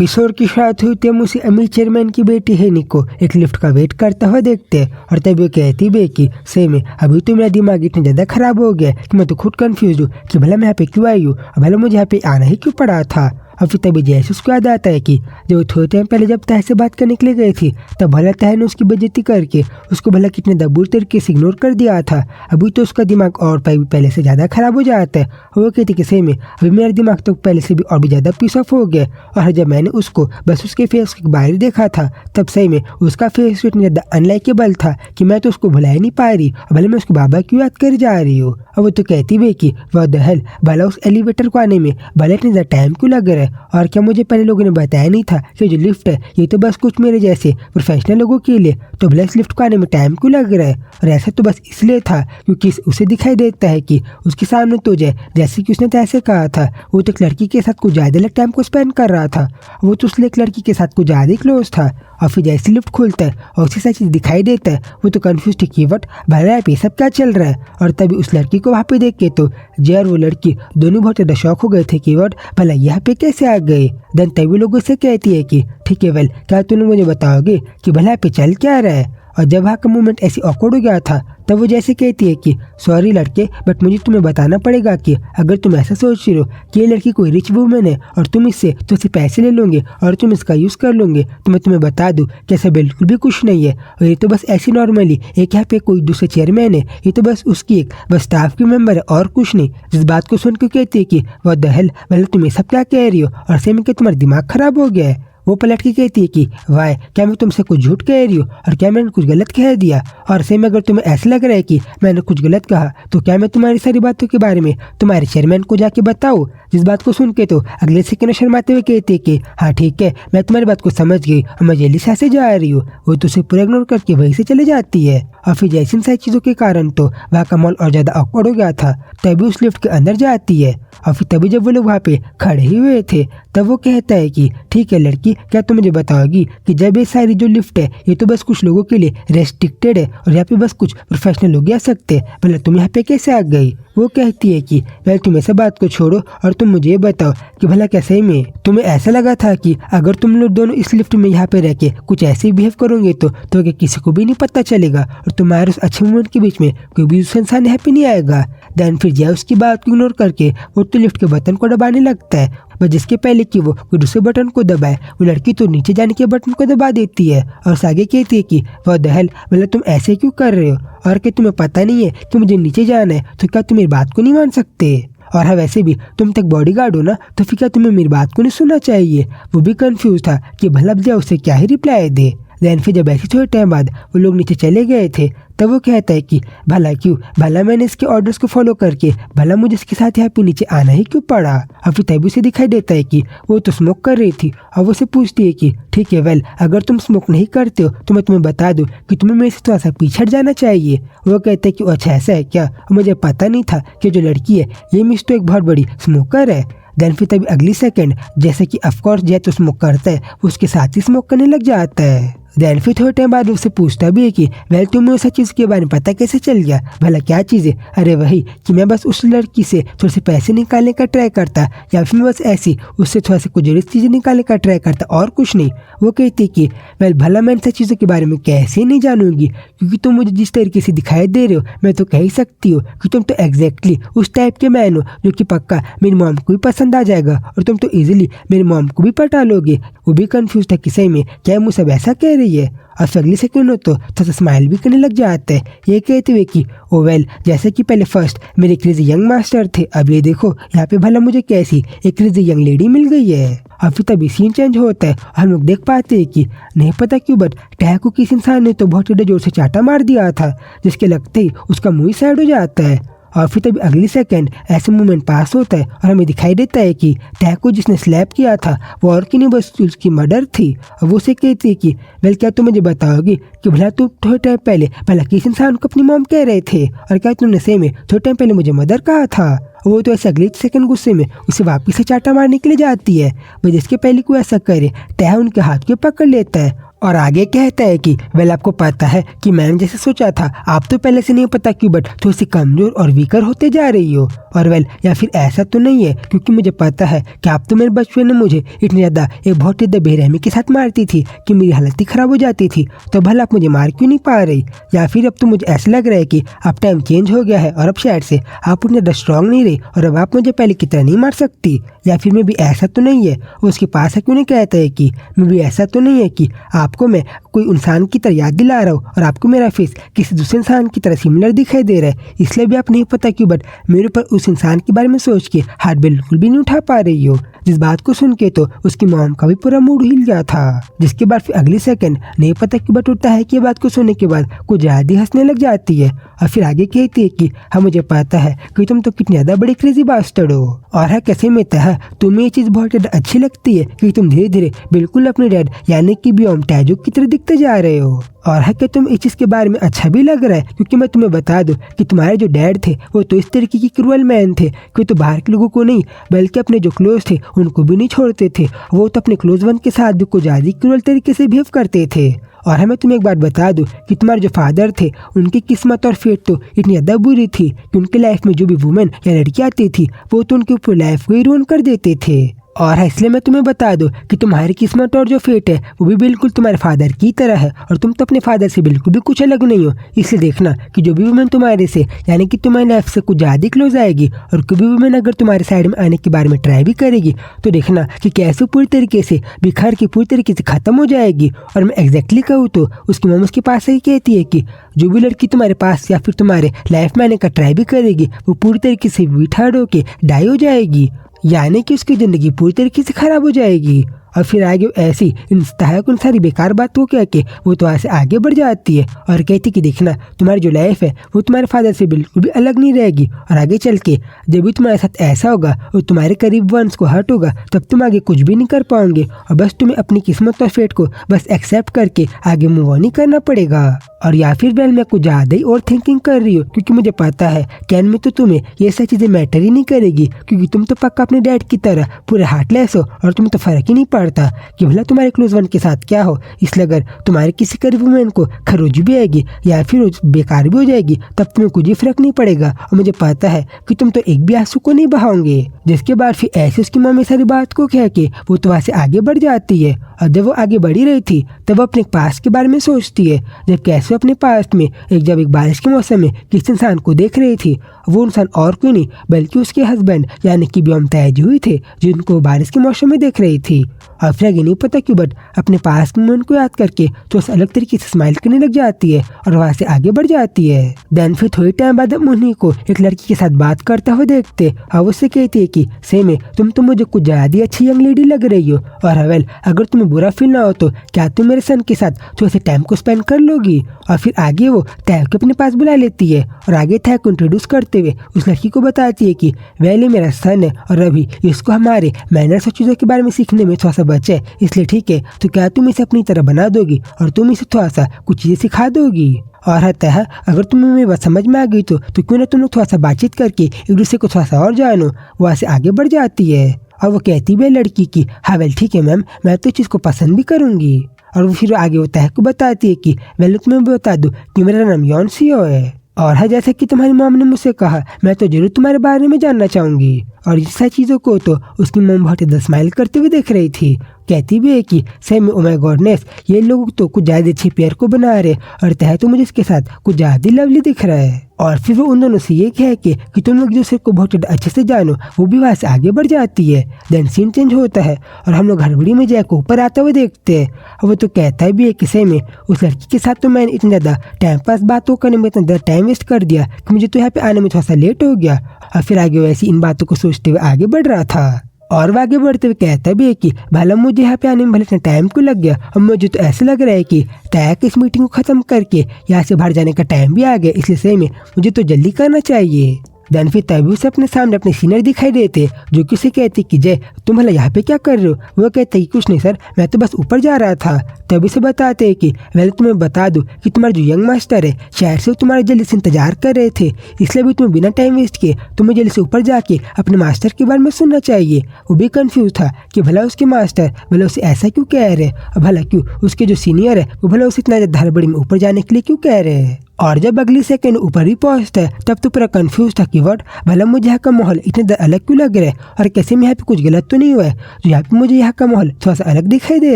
किशोर की शादी हुई तब उसे अमीर चेयरमैन की बेटी है निको एक लिफ्ट का वेट करता हुआ देखते हैं और तब वो कहती भी कि सही में अभी तो मेरा दिमाग इतना ज़्यादा खराब हो गया कि मैं तो खुद कंफ्यूज हूँ कि भला मैं यहाँ पे क्यों आई हूँ और भला मुझे यहाँ पे आना ही क्यों पड़ा था। और फिर तभी जैसे उसको याद आता है कि जब वो थोड़े टाइम पहले जब तह से बात करने के लिए गई थी तब भला तह ने उसकी बेइज्जती करके उसको भला कितने दबूर तरीके से इग्नोर कर दिया था। अभी तो उसका दिमाग और पहले से ज़्यादा खराब हो जाता है और वो कहती कि सही में अभी मेरा दिमाग तो पहले से भी और भी ज़्यादा पीस ऑफ हो गया। और जब मैंने उसको बस उसके फेस के बाहर देखा था तब सही में उसका फेस इतना ज़्यादा अनलाइकेबल था कि मैं तो उसको भुला ही नहीं पा रही और भले मैं उसको बाबा क्यों याद कर जा रही हूँ। और वो तो कहती भी कि वह द हेल भला उस एलिवेटर को आने में भले इतना ज़्यादा टाइम क्यों लग रहा है और क्या मुझे पहले लोगों ने बताया नहीं था कि जो लिफ्ट है ये तो बस कुछ मेरे जैसे प्रोफेशनल लोगों के लिए तो भले इस लिफ्ट को आने में टाइम क्यों लग रहा है। और ऐसा तो बस इसलिए था क्योंकि उसे दिखाई देता है कि उसके सामने तो जैसे कि उसने तैसे कहा था वो तो एक लड़की के साथ कुछ ज़्यादा टाइम को स्पेंड कर रहा था। वो तो उसने एक लड़की के साथ कुछ ज़्यादा ही क्लोज था। और फिर जैसे लिफ्ट खुलता है और उसी सारी चीज़ दिखाई देता है वो तो कन्फ्यूज थी कि वट भला पे सब क्या चल रहा है। और तभी उस लड़की को वहाँ पे देख के तो जय और वो लड़की दोनों बहुत ज़्यादा शौक हो गए थे कि वट भला यहाँ पे कैसे आ गए। देन तभी लोगों से कहती है कि ठीक है वेल क्या तुम लोग मुझे बताओगे कि भला पे चल क्या रहा है। और जब वहाँ का मूवमेंट ऐसी ऑकवर्ड हो गया था तब वो जैसे कहती है कि सॉरी लड़के बट मुझे तुम्हें बताना पड़ेगा कि अगर तुम ऐसा सोच रहे हो कि ये लड़की कोई रिच वूमेन है और तुम इससे पैसे ले लोगे और तुम इसका यूज़ कर लोगे तो मैं तुम्हें बता दूं कि ऐसा बिल्कुल भी कुछ नहीं है। और ये तो बस ऐसी नॉर्मली एक यहाँ पे कोई दूसरे चेयरमैन है ये तो बस उसकी एक बस स्टाफ की मेंबर है और कुछ नहीं। जिस बात को सुन के कहती है कि वह द हेल भले तुम ये सब क्या कह रही हो और से में कि तुम्हारा दिमाग खराब हो गया है। वो पलट के कहती है कि वाह क्या मैं तुमसे कुछ झूठ कह रही हूँ और क्या मैंने कुछ गलत कह दिया। और से में अगर तुम्हें ऐसा लग रहा है कि मैंने कुछ गलत कहा तो क्या मैं तुम्हारी सारी बातों के बारे में तुम्हारे चेयरमैन को जाके बताऊँ। जिस बात को सुन के तो अगले सेकंड शर्माते हुए कहती है कि हाँ ठीक है मैं तुम्हारी बात को समझ गई और मैं जल्दी से जा रही हूँ। वो तो उसे पूरा इग्नोर करके वहीं से चले जाती है। और फिर जैसी सारी चीज़ों के कारण तो वहाँ का माहौल और ज़्यादा ऑकवर्ड हो गया था तभी उस लिफ्ट के अंदर जाती है। और फिर तभी जब वो लोग वहाँ पे खड़े ही हुए थे तब वो कहता है कि ठीक है लड़की क्या तुम मुझे बताओगी कि जब ये सारी जो लिफ्ट है ये तो बस कुछ लोगों के लिए रेस्ट्रिक्टेड है और यहाँ पे बस कुछ प्रोफेशनल लोग आ सकते हैं भला तुम यहाँ पे कैसे आ गई। वो कहती है कि वेल तुम ऐसा बात को छोड़ो और तुम मुझे बताओ कि भला कैसे में तुम्हें ऐसा लगा था कि अगर तुम लोग दोनों इस लिफ्ट में यहाँ पे रह के कुछ ऐसे ही बिहेव करोगे तो क्या किसी को भी नहीं पता चलेगा और तुम्हारे उस अच्छे मोमेंट के बीच में कोई भी दूसरा इंसान यहाँ पे नहीं आएगा। देन फिर जय उसकी बात को इग्नोर करके वो तो लिफ्ट के बटन को दबाने लगता है बस जिसके पहले कि वो कोई दूसरे बटन को दबाए वो लड़की तो नीचे जाने के बटन को दबा देती है और आगे कहती है कि वह द हेल मतलब तुम ऐसे क्यों कर रहे हो और क्या तुम्हें पता नहीं है कि मुझे नीचे जाना है तो क्या तुम मेरी बात को नहीं मान सकते। और हाँ वैसे भी तुम तक बॉडीगार्ड हो ना तो फिर क्या तुम्हें मेरी बात को नहीं सुनना चाहिए। वो भी कंफ्यूज था कि भला जय उसे क्या ही रिप्लाई दे। देन फिर जब ऐसे थोड़े टाइम बाद वो लोग नीचे चले गए थे तब वो कहता है कि भला क्यों भला मैंने इसके ऑर्डर्स को फॉलो करके भला मुझे इसके साथ यहाँ पे नीचे आना ही क्यों पड़ा। और फिर तभी उसे दिखाई देता है कि वो तो स्मोक कर रही थी और वो उसे पूछती है कि ठीक है वेल अगर तुम स्मोक नहीं करते हो तो मैं तुम्हें बता दूं कि तुम्हें मेरे से थोड़ा सा पीछे जाना चाहिए। वो कहते हैं कि अच्छा ऐसा है क्या मुझे पता नहीं था कि जो लड़की है ये मिस तो एक बहुत बड़ी स्मोकर है। देन फिर तभी अगली सेकंड जैसे कि ऑफकोर्स जय तो स्मोक करता है उसके साथ ही स्मोक करने लग जाता है। देन फिर थोड़े टाइम बाद उससे पूछता भी है कि वेल तुम्हें उस चीज़ के बारे में पता कैसे चल गया। भला क्या चीज़ है। अरे वही कि मैं बस उस लड़की से थोड़े से पैसे निकालने का ट्राई करता या फिर मैं बस ऐसी उससे थोड़ा सा कुछ जरूरत चीज़ें निकालने का ट्राई करता और कुछ नहीं। वो कहती कि वेल भला मैं इन सब चीज़ों के बारे में कैसे नहीं जानूंगी क्योंकि तुम मुझे जिस तरीके से दिखाई दे रहे हो मैं तो कह ही सकती हूँ कि तुम तो एग्जैक्टली उस टाइप के मैन हो जो कि पक्का मेरी मॉम को भी पसंद आ जाएगा और तुम तो ईजिली मेरी मॉम को भी पटा लोगे। वो भी कंफ्यूज था कि सही में क्या मुझे सब ऐसा कह रही है। और अगली सेकंड हो तो थोड़ा स्माइल भी करने लग जाता है ये कहते हुए कि ओ वेल जैसे कि पहले फर्स्ट मेरे क्रेजी यंग मास्टर थे अब ये देखो यहाँ पे भला मुझे कैसी एक क्रेजी यंग लेडी मिल गई है। और फिर तभी सीन चेंज होता है और हम लोग देख पाते हैं कि नहीं पता क्यों बट टह को किसी इंसान ने तो बहुत जोर से चाटा मार दिया था जिसके लगते ही उसका मुंह ही साइड हो जाता है। और फिर तभी अगली सेकंड ऐसे मूवमेंट पास होता है और हमें दिखाई देता है कि टह को जिसने स्लैप किया था वो और की नहीं बस उसकी मर्डर थी। और वो उसे कहती है कि वेल क्या तुम मुझे बताओगी कि भला तुम थोड़े टाइम पहले भला किस इंसान को अपनी मॉम कह रहे थे और क्या तुमने सही में थोड़े टाइम पहले मुझे मदर कहा था। वो तो ऐसे अगले सेकंड गुस्से में उसे वापिस से चाटा मारने के लिए जाती है बस जिसके पहले कोई ऐसा करे टह उनके हाथ को पकड़ लेता है और आगे कहता है कि वेल आपको पता है कि मैंने जैसे सोचा था, आप तो पहले से नहीं पता क्यों बट थोड़ी सी कमजोर और वीकर होते जा रही हो। और वेल या फिर ऐसा तो नहीं है, क्योंकि मुझे पता है कि आप तो मेरे बचपन में मुझे इतनी ज़्यादा एक बहुत ही बेरहमी के साथ मारती थी कि मेरी हालत ही ख़राब हो जाती थी, तो भला आप मुझे मार क्यों नहीं पा रही। या फिर अब तो मुझे ऐसा लग रहा है कि अब टाइम चेंज हो गया है और अब शायद से आप उतने ज़्यादा स्ट्रांग नहीं रही और अब आप मुझे पहले की तरह नहीं मार सकती। या फिर मैं भी ऐसा तो नहीं है, उसके पास है क्यों नहीं कहता है कि मैं भी ऐसा तो नहीं है कि आपको मैं कोई इंसान की तरह याद दिला रहा हूँ और आपको मेरा फेस किसी दूसरे इंसान की तरह सिमिलर दिखाई दे रहा है, इसलिए भी आप नहीं पता क्यों बट मेरे ऊपर उस इंसान के बारे में सोच के हाथ बिल्कुल भी नहीं उठा पा रही हो। जिस बात को सुन के तो उसकी मॉम का भी पूरा मूड हिल गया था, जिसके बाद फिर अगले सेकंड नहीं पता क्यों बट उठता है कि बात को सुनने के बाद कुछ ज्यादा हंसने लग जाती है और फिर आगे कहती है कि हाँ मुझे पता है कि तुम तो कितनी ज्यादा बड़ी क्रेजी बास्टर्ड हो और है कैसे में तह तुम्हें ये चीज बहुत ज्यादा अच्छी लगती है कि तुम धीरे धीरे बिल्कुल अपने डैड यानी कि बियोम टैजू की तरह दिखते जा रहे हो। और है कि तुम इस चीज के बारे में अच्छा भी लग रहा है, क्योंकि मैं तुम्हें बता दूं कि तुम्हारे जो डैड थे वो तो इस तरीके की क्रूअल मैन थे कि तो बाहर के लोगों को नहीं बल्कि अपने जो क्लोज थे उनको भी नहीं छोड़ते थे। वो तो अपने क्लोज वन के साथ भी कुछ ज्यादा क्रूअल तरीके से बिहेव करते थे। और हमें तुम्हें एक बात बता दूं कि तुम्हारे जो फादर थे उनकी किस्मत और फेट तो इतनी ज़्यादा बुरी थी कि उनके लाइफ में जो भी वुमेन या लड़की आती थी वो तो उनके ऊपर लाइफ को ही रुइन कर देते थे। और इसलिए मैं तुम्हें बता दूं कि तुम्हारी किस्मत और जो फेट है वो भी बिल्कुल तुम्हारे फादर की तरह है और तुम तो अपने फादर से बिल्कुल भी कुछ अलग नहीं हो। इसलिए देखना कि जो भी वुमेन तुम्हारे से यानी कि तुम्हारी लाइफ से कुछ ज़्यादा क्लोज आएगी और कोई भी वुमेन अगर तुम्हारे साइड में आने के बारे में ट्राई भी करेगी तो देखना कि कैसे पूरी तरीके से बिखर के पूरी तरीके से ख़त्म हो जाएगी। और मैं एग्जैक्टली कहूँ तो उसकी मम्मी उसके पास ही कहती है कि जो भी लड़की तुम्हारे पास या फिर तुम्हारे लाइफ में आने का ट्राई भी करेगी वो पूरी तरीके से बिठाड़ होके डाई हो जाएगी, यानी कि उसकी ज़िंदगी पूरी तरीके से ख़राब हो जाएगी। और फिर आगे ऐसी उन सारी बेकार बात को कह के वो तो ऐसे आगे बढ़ जाती है और कहती कि देखना तुम्हारी जो लाइफ है वो तुम्हारे फादर से बिल्कुल भी अलग नहीं रहेगी और आगे चल के जब भी तुम्हारे साथ ऐसा होगा और तुम्हारे करीब वंस को हर्ट होगा तब तुम आगे कुछ भी नहीं कर पाओगे और बस तुम्हें अपनी किस्मत और फेट को बस एक्सेप्ट करके आगे मूव ऑन ही करना पड़ेगा। और या फिर वेल मैं कुछ ज़्यादा ही और थिंकिंग कर रही हूँ, क्योंकि मुझे पता है कैन में तो तुम्हें ये सब चीज़ें मैटर ही नहीं करेगी, क्योंकि तुम तो पक्का अपने डैड की तरह पूरे हार्टलेस हो और तुम्हें तो फर्क ही नहीं पड़ता कि भला तुम्हारे क्लोज वन के साथ क्या हो। इसलिए अगर तुम्हारे किसी करीब वुमेन को खरोज भी आएगी या फिर बेकार भी हो जाएगी तब तुम्हें कुछ ही फर्क नहीं पड़ेगा और मुझे पता है कि तुम तो एक भी आंसू को नहीं बहाओगे। जिसके बाद फिर ऐसे उसकी मम्मी सारी बात को कह के वो तो वहाँ से आगे बढ़ जाती है और जब वो आगे बढ़ी रही थी तब वो अपने पास्ट के बारे में सोचती है, जब कैसे अपने पास्ट में जब एक बारिश के मौसम में किस इंसान को देख रही थी। वो इंसान और कोई नहीं बल्कि उसके हस्बैंड यानी कि बियोम टैजू हुई थे जिनको बारिश के मौसम में देख रही थी। और फिर आगे नहीं पता क्यों बट अपने पास्ट में उनको याद करके तो अलग तरीके से स्माइल करने लग जाती है और वहाँ से आगे बढ़ जाती है। देन फिर थोड़ी टाइम बाद हम उन्हीं को एक लड़की के साथ बात करते हुए देखते और उससे कहती है कि सेम तुम तो मुझे कुछ ज़्यादा अच्छी यंग लेडी लग रही हो और हवेल अगर तुम्हें बुरा फील ना हो तो क्या तुम मेरे सन के साथ थोड़े से टाइम को स्पेंड कर लोगी। और फिर आगे वो तैव को अपने पास बुला लेती है और आगे तैव को इंट्रोड्यूस करते हुए उस लड़की को बताती है कि वेल मेरा सन है और अभी इसको हमारे मैनर्स और चीज़ों के बारे में सीखने में थोड़ा सा बचे, इसलिए ठीक है तो क्या तुम इसे अपनी तरह बना दोगी और तुम इसे थोड़ा सा कुछ चीज़ें सिखा दोगी। और है अगर तुम्हें मेरी बात समझ में आ गई तो क्यों ना तुम लोग थोड़ा सा बातचीत करके एक दूसरे को थोड़ा सा और जानो। वहाँ से आगे बढ़ जाती है और वो कहती भी है लड़की की हाँ वेल ठीक है मैम, मैं तो इस चीज़ को पसंद भी करूँगी। और वो फिर आगे वो तह को बताती है कि वेल तुम्हें बता दूँ कि मेरा नाम यॉन सियो है और है जैसे कि तुम्हारी मॉम ने मुझसे कहा मैं तो जरूर तुम्हारे बारे में जानना चाहूँगी। और ये सारी चीज़ों को तो उसकी मॉम बहुत ज़्यादा स्माइल करते हुए देख रही थी। कहती भी है कि सेम ओ माय गॉडनेस ये लोग तो कुछ ज़्यादा अच्छे पेयर को बना रहे और तह तो मुझे इसके साथ कुछ ज़्यादा लवली दिख रहा है। और फिर वो उन दोनों से ये कह के कि तुम लोग दूसरे को बहुत ज़्यादा अच्छे से जानो वो भी वहाँ से आगे बढ़ जाती है। देन सीन चेंज होता है और हम लोग हड़बड़ी में जय को ऊपर आता हुए देखते हैं और वो तो कहता भी है कि सेम उस लड़की के साथ तो मैंने इतना ज़्यादा टाइम पास बातों करने में इतना ज़्यादा टाइम वेस्ट कर दिया कि मुझे तो यहाँ पे आने में थोड़ा सा लेट हो गया। और फिर आगे वैसे इन बातों को सोचते हुए आगे बढ़ रहा था और वो आगे बढ़ते हुए कहता भी है कि भला मुझे यहाँ पे आने में भले इतना टाइम क्यों लग गया और मुझे तो ऐसा लग रहा है कि तय इस मीटिंग को ख़त्म करके यहाँ से बाहर जाने का टाइम भी आ गया, इसलिए सही में मुझे तो जल्दी करना चाहिए। देन फिर तभी उसे अपने सामने अपने सीनियर दिखाई देते जो कि उसे कहते कि जय तुम भला यहाँ पे क्या कर रहे हो। वो कहते कि कुछ नहीं सर, मैं तो बस ऊपर जा रहा था। तभी उसे बताते हैं कि वेल तुम्हें बता दूं कि तुम्हारा जो यंग मास्टर है शहर से वो तुम्हारे जल्दी से इंतजार कर रहे थे, इसलिए भी तुम्हें बिना टाइम वेस्ट किए तुम्हें जल्दी से ऊपर जाके अपने मास्टर के बारे में सुनना चाहिए। वो भी कंफ्यूज था कि भला उसके मास्टर भला उसे ऐसा क्यों कह रहे और भला क्यों उसके जो सीनियर है वो भला उसे इतना ज्यादा हड़बड़ी में ऊपर जाने के लिए क्यों कह रहे हैं। और जब अगली सेकंड ऊपर ही पहुंचता है तब तो पूरा कंफ्यूज था कि व्हाट भला मुझे यहाँ का माहौल इतना अलग क्यों लग रहा है और कैसे में यहाँ पे कुछ गलत तो नहीं हुआ है जो यहाँ पे मुझे यहाँ का माहौल थोड़ा सा अलग दिखाई दे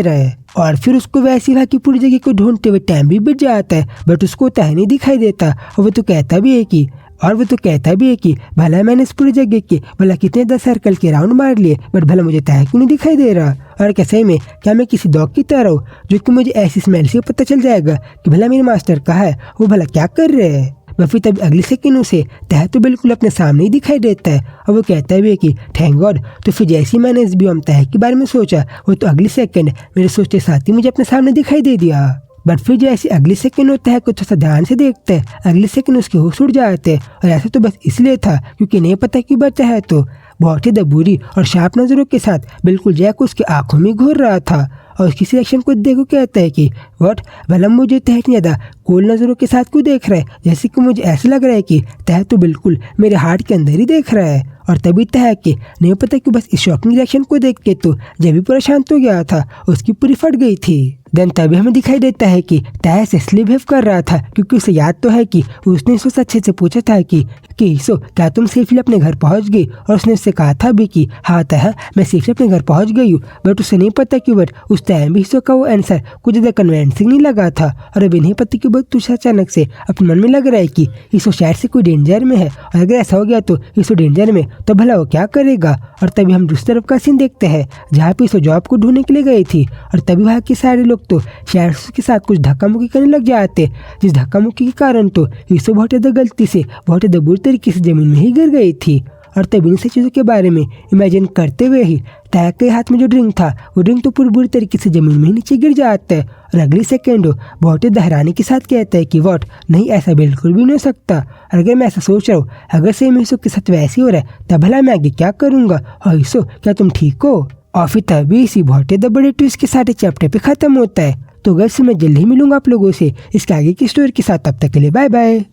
रहा है। और फिर उसको वैसी वहाँ की पूरी जगह को ढूंढते हुए टाइम भी बीत जाता है बट उसको तय नहीं दिखाई देता। और वो तो कहता भी है कि भला मैंने इस पूरी जगह के भला कितने 10 सर्कल के राउंड मार लिए बट भला मुझे तय क्यों नहीं दिखाई दे रहा। और कैसे में क्या मैं किसी डॉग की तरह हूँ जो कि मुझे ऐसी स्मेल से पता चल जाएगा कि भला मेरे मास्टर कहाँ है, वो भला क्या कर रहे हैं। वह फिर तब अगली सेकंड उसे तह तो बिल्कुल अपने सामने ही दिखाई देता है और वो कहता भी है कि थैंक गॉड। तो फिर जैसे ही मैंने इस बियोम तह के बारे में सोचा वो तो अगली सेकंड मेरे सोचते साथ ही मुझे अपने सामने दिखाई दे दिया। बट फिर जैसे अगली सेकंड होता है कुछ सा ध्यान से देखते हैं अगली सेकंड उसके होश उड़ जाते हैं। और ऐसा तो बस इसलिए था क्योंकि नहीं पता क्यों बचा है तो बहुत ही बुरी और शार्प नजरों के साथ बिल्कुल जैक उसके आंखों में घूर रहा था। और उसकी सिलेक्शन को देखो कहता है कि व्हाट भला मुझे तह इतनी ज़्यादा कूल नज़रों के साथ क्यों देख रहा है, जैसे कि मुझे ऐसा लग रहा है कि तह तो बिल्कुल मेरे हार्ट के अंदर ही देख रहा है। और तभी तह के नहीं पता कि बस इस शॉकिंग रिएक्शन को देख के तो जब भी पूरा शांत हो गया था उसकी पूरी फट गई थी। देन तभी हमें दिखाई देता है कि तह से इसलिए बिहेव कर रहा था क्योंकि उसे याद तो है कि उसने इसको अच्छे से पूछा था कि सो क्या तुम सेफली अपने घर पहुंच गई, और उसने उससे कहा था भी कि हाँ तह मैं सेफली अपने घर पहुंच गई हूँ। बट उसे नहीं पता कि बट उस टाइम भी हिस्सों का वो आंसर कुछ ज़्यादा कन्विंसिंग नहीं लगा था। और अभी नहीं पता कि बट तुझे अचानक से अपने मन में लग रहा है कि इसो शायद से कोई डेंजर में है, और अगर ऐसा हो गया तो इसो डेंजर में तो भला वो क्या करेगा। और तभी हम दूसरी तरफ का सीन देखते हैं जहाँ पे इसो जॉब को ढूंढने के लिए गई थी और तभी वहाँ के सारे लोग तो शायद के साथ कुछ धक्का मुक्की करने लग जाते, जिस धक्का मुक्की के कारण तो इसो बहुत ज़्यादा गलती से बहुत ज़्यादा बुरी तरीके से जमीन में ही गिर गई थी। और तभी इन सब चीज़ों के बारे में इमेजिन करते हुए ही तह के हाथ में जो ड्रिंक था वो ड्रिंक तो पूरी बुरी तरीके से जमीन में ही नीचे गिर जाता है। और अगली सेकेंड बहुत ही हैरानी के साथ कहता है कि व्हाट नहीं ऐसा बिल्कुल भी नहीं हो सकता। और अगर मैं ऐसा सोच रहा हूँ अगर सेम इसो के साथ वैसे हो रहा है तब भला मैं आगे क्या करूँगा। और इसो क्या तुम ठीक हो। और फिर तभी इसी बहुत ज़्यादा बड़े ट्विस्ट के साथ चैप्टर पे खत्म होता है। तो गर्ल्स मैं जल्दी ही मिलूंगा आप लोगों से इसके आगे की स्टोरी के साथ, तब तक के लिए बाय बाय।